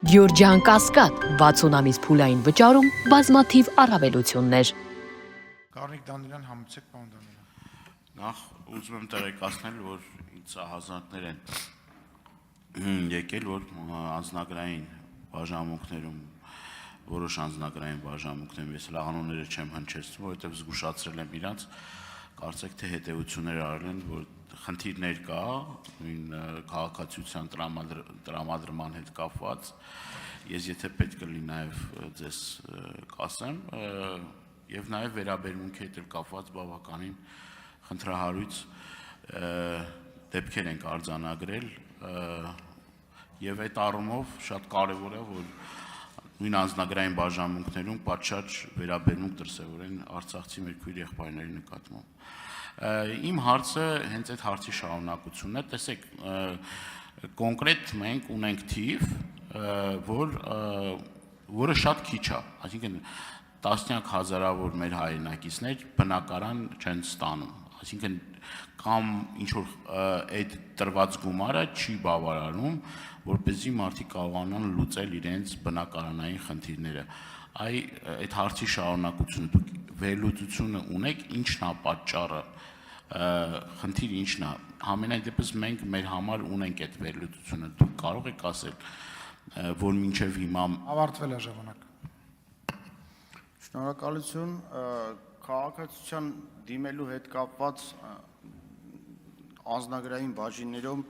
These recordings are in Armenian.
Գյորջյան Կասկադ 60 ամիս փուլային վճարում բազմաթիվ առավելություններ։ Կարնիկ Դանիելյան համեցեք պարոն Դանիելյան։ Նախ ուզում եմ տեղեկացնել, որ ինձ հազարներ են եկել, որ անձնագրային բաժանմունքներում որոշ անձնագրային բաժանմունքներում ես լաղանունները չեմ հնչեցնում, որովհետև զգուշացրել եմ իրանց, կարծեք թե հետևություններ արել են, որ խնդիրներ կա, նույն քաղաքացիության տրամադրման հետ կապված, ես եթե պետք կլինի նաև ձեզ կասեմ, եւ նաև վերաբերմունքի հետ կապված բավականին խնդրահարույց դեպքեր ենք արձանագրել եւ այդ առումով շատ կարեւոր է, որ նույն անձնագրային բաժանմունքներում պատշաճ վերաբերմունք դրսևորեն արցախցի մեր քույր եղբայրների նկատմամբ։ Իմ հարցը հենց այդ հարցի շարունակությունն է, տեսեք, կոնկրետ մենք ունենք թիվ, որը շատ քիչ է, այսինքն տասնյակ հազարավոր մեր հայրենակիցներ բնակարան չեն ստանում, այսինքն կամ ինչ-որ այդ տրված գումարը չի բավարարում, որպեսզի մարդիկ կարողանան լուծել իրենց բնակարանային խնդիրները։ Այդ հարցի շարունակությունը, դուք վերլուծությունը ունեք, ինչն է պատճառը, խնդիրը ինչն է, համենայն դեպս մենք մեր համար ունենք այդ վերլուծությունը, դուք կարող եք ասել, որ մինչև հիմա ավարտվել է ժամանակը։ Շնորհակալություն, քաղաքացիության դիմելու հետ կապված անձնագրային բաժիններում,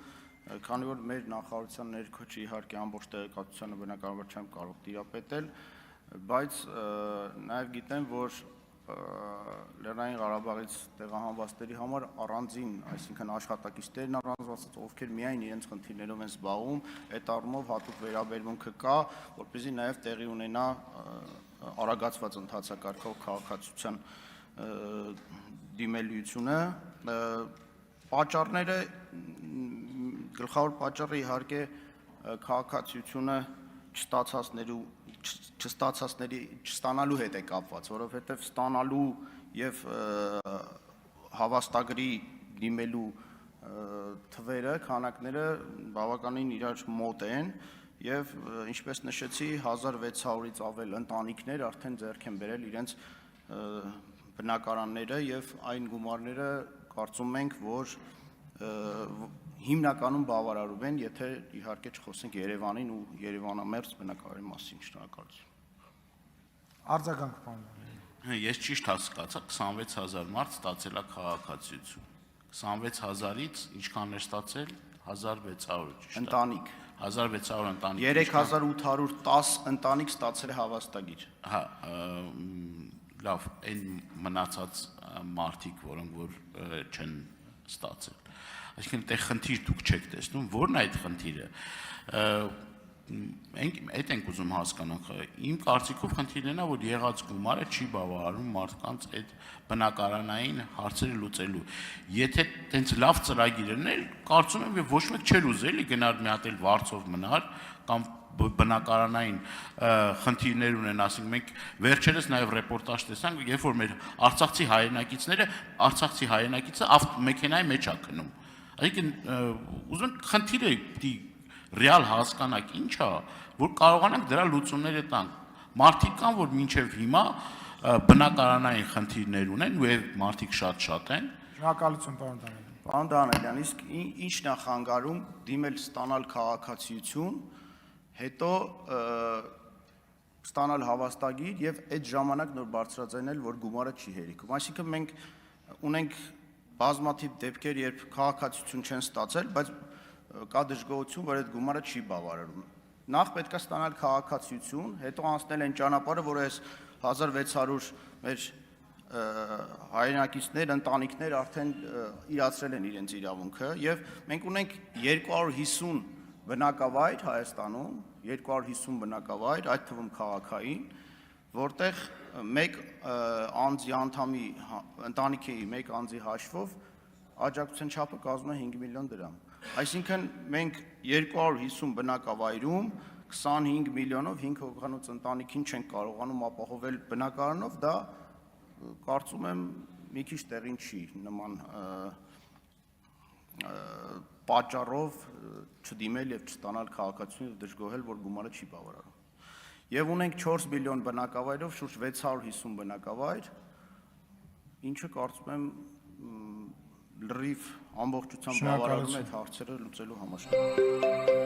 քանի որ մեր նախարարության ներքո չի իհարկե ամբողջ տեղեկատվությանը բնականաբար չեմ կարող տիրապետել, բայց նաև գիտեմ, որ Լեռնային Ղարաբաղից տեղահանվածների համար առանձին, այսինքն աշխատակիցներն առանձնացած, ովքեր միայն իրենց խնդիրներով են զբաղվում, այդ առումով հատուկ վերաբերմունքը կա, որպեսզի նաև տեղի ունենա արագացված ընթացակարգով քաղաքացիության դիմելիությունը, պատճառները, գլխավոր պատճառը իհարկե քաղաքացիությունը չստանալու հետ է կապված, որովհետև ստանալու և հավաստագրի դիմելու թվերը, քանակները բավականին իրար մոտ են և ինչպես նշեցի 1600-ից ավել ընտանիքներ արդեն ձեռք են բերել իրենց բնակարանները և այն գումարները կարծում ենք, որ հիմնականում բավարարում են, եթե իհարկե չխոսենք Երևանին ու Երևանամերձ բնակարանի մասին, շնորհակալություն։ Արձագանք պարոն Դանիելյան։ Ես ճիշտ հասկացա, 26000 մարդ ստացել է քաղաքացիություն, 26000-ից ինչքան է ստացել, 1600, ճիշտ է։ Ընտանիք։ 1600 ընտանիք։ 3810 ընտանիք ստացել է հավաստագիր։ Հա, լավ, այն մնացած մարդիկ, որոնք որ չեն ստացել։ Այսինքն դե խնդիր դուք չեք տեսնում, ո՞րն է այդ խնդիրը։ Այդ ենք ուզում հասկանանք։ Իմ կարծիքով խնդիրն է, որ եղած գումարը չի բավարարում մարդկանց այդ բնակարանային հարցերը լուծելու։ Եթե տենց լավ ծրագիր էր, կարծում եմ, որ ոչ մեկ չէր ուզել գնալ մի հատ էլ վարձով մնար կամ բնակարանային խնդիրներ ունեն, ասենք մենք վերջերս նաև ռեպորտաժ տեսանք, երբ որ մեր արցախցի հայրենակիցը ավտոմեքենայի մեջ է քնում։ Այսինքն ուզում խնդիրը ռեալ հասկանանք ինչ է, որ կարողանանք դրա լուծումները տանք։ Մարդիկ կան, որ մինչև հիմա բնակարանային խնդիրներ ունեն ու այդ մարդիկ շատ են։ Շնորհակալություն պարոն Դանիելյան։ Պարոն Դանիելյան, իսկ ի՞նչն է խանգարում դիմել ստանալ քաղաքացիություն, հետո ստանալ հավաստագիր եւ այդ ժամանակ նոր բարձրաձայնել, որ գումարը չի հերիքում։ Այսինքն մենք ունենք բազմաթիվ դեպքեր, երբ քաղաքացիություն չեն ստացել, բայց կա դժգոհություն, որ այդ գումարը չի բավարարում։ Նախ պետք է ստանալ քաղաքացիություն, հետո անցնել այն ճանապարհը, որը այս 1600 մեր հայրենակիցներ, ընտանիքներ արդեն իրացրել են իրենց իրավունքը եւ մենք ունենք 250 բնակավայր Հայաստանում, 250 բնակավայր, այդ թվում քաղաքային, որտեղ մեկ անձի անդամի ընտանիքի մեկ անձի հաշվով աջակցության չափը կազմում է 5 միլիոն դրամ։ Այսինքն մենք 250 բնակավայրում 25 միլիոնով 5 հոգանոց ընտանիքին չենք կարողանում ապահովել բնակարանով, դա կարծում եմ մի քիչ տեղին չի նման պատճառով չդիմել եւ չստանալ քաղաքացիություն եւ դժգոհել, որ գումարը չի բավարարում։ Եվ ունենք 4 միլիոն բնակավայրով շուրջ 650 բնակավայր, ինչը կարծում եմ լրիվ ամբողջությամբ բավարարում է այդ հարցերը լուծելու համար։